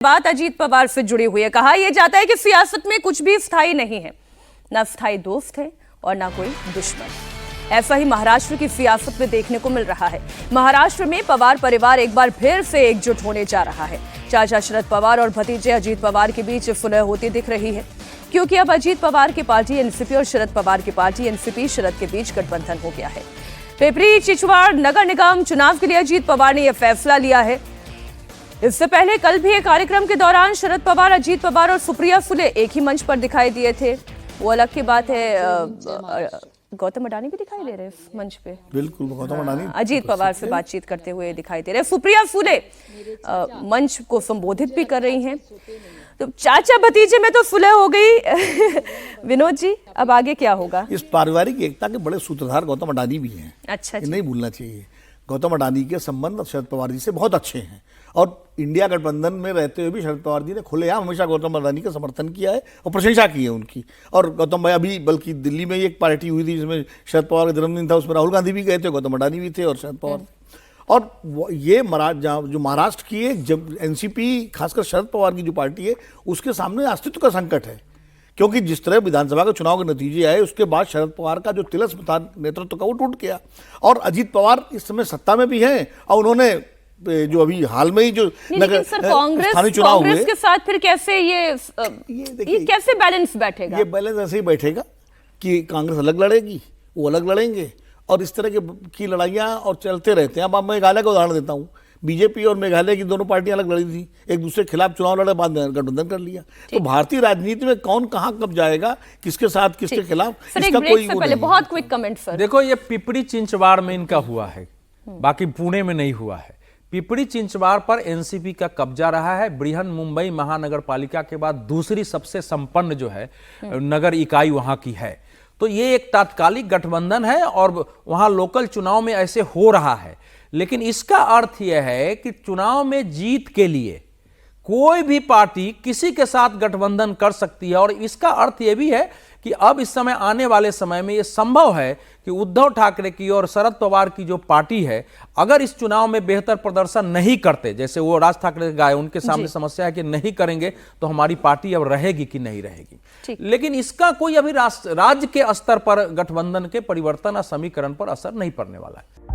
बात अजीत पवार से जुड़ी हुई है। कहा यह जाता है कि सियासत में कुछ भी स्थायी नहीं है, ना स्थायी दोस्त है और ना कोई दुश्मन। ऐसा ही महाराष्ट्र की सियासत में देखने को मिल रहा है। महाराष्ट्र में पवार परिवार एक बार फिर से एकजुट होने जा रहा है। चाचा शरद पवार और भतीजे अजीत पवार के बीच सुलह होती दिख रही है, क्योंकि अब अजीत पवार की पार्टी एनसीपी और शरद पवार की पार्टी एनसीपी शरद के बीच गठबंधन हो गया है। पिपरी चिचवाड़ नगर निगम चुनाव के लिए अजीत पवार ने यह फैसला लिया है। इससे पहले कल भी एक कार्यक्रम के दौरान शरद पवार, अजीत पवार और सुप्रिया फुले एक ही मंच पर दिखाई दिए थे। वो अलग की बात है, गौतम अडानी भी दिखाई दे रहे हैं इस मंच पे। बिल्कुल, गौतम अडानी अजीत पवार से बातचीत करते हुए दिखाई दे रहे हैं। सुप्रिया फुले मंच को संबोधित भी कर रही हैं। तो चाचा भतीजे में तो फुले हो गई। विनोद जी, अब आगे क्या होगा? इस पारिवारिक एकता के बड़े सूत्रधार गौतम अडानी भी हैं। अच्छा, नहीं भूलना चाहिए। गौतम अडानी के संबंध शरद पवार जी से बहुत अच्छे हैं और इंडिया गठबंधन में रहते हुए भी शरद पवार जी ने खुलेआम हमेशा गौतम अडानी का समर्थन किया है और प्रशंसा की है उनकी। और गौतम भाई अभी बल्कि दिल्ली में ही एक पार्टी हुई थी जिसमें शरद पवार का जन्मदिन था, उसमें राहुल गांधी भी गए थे, गौतम अडानी भी थे और शरद पवार। और ये जो महाराष्ट्र की एक जब एनसीपी, खासकर शरद पवार की जो पार्टी है, उसके सामने अस्तित्व का संकट है, क्योंकि जिस तरह विधानसभा के चुनाव के नतीजे आए उसके बाद शरद पवार का जो तिलस्म था नेतृत्व का, वो टूट गया। और अजीत पवार इस समय सत्ता में भी हैं और उन्होंने जो अभी हाल में ही जो स्थानीय चुनाव हुए के साथ फिर कैसे ये कैसे बैलेंस बैठेगा? ये बैलेंस ऐसे ही बैठेगा कि कांग्रेस अलग लड़ेगी, वो अलग लड़ेंगे और इस तरह की लड़ाइयाँ और चलते रहते हैं। अब मैं मेघालय का उदाहरण देता हूँ। बीजेपी और मेघालय की दोनों पार्टियां अलग लड़ी थी, एक दूसरे के खिलाफ चुनाव लड़े, बाद में गठबंधन कर लिया। तो भारतीय राजनीति में कौन कहां कब जाएगा, किसके साथ किसके खिलाफ, इसका कोई पहले बहुत क्विक कमेंट सर। देखो, ये पिपरी चिंचवाड़ में इनका हुआ है, बाकी पुणे में नहीं हुआ है। पिपरी चिंचवाड़ पर एनसीपी का कब्जा रहा है। बृहन मुंबई महानगर पालिका के बाद दूसरी सबसे संपन्न जो है नगर इकाई वहां की है। तो ये एक तात्कालिक गठबंधन है और वहां लोकल चुनाव में ऐसे हो रहा है। लेकिन इसका अर्थ यह है कि चुनाव में जीत के लिए कोई भी पार्टी किसी के साथ गठबंधन कर सकती है। और इसका अर्थ यह भी है कि अब इस समय आने वाले समय में यह संभव है कि उद्धव ठाकरे की और शरद पवार की जो पार्टी है, अगर इस चुनाव में बेहतर प्रदर्शन नहीं करते, जैसे वो राज ठाकरे गए, उनके सामने समस्या है कि नहीं करेंगे तो हमारी पार्टी अब रहेगी कि नहीं रहेगी। लेकिन इसका कोई अभी राज्य के स्तर पर गठबंधन के परिवर्तन या समीकरण पर असर नहीं पड़ने वाला है।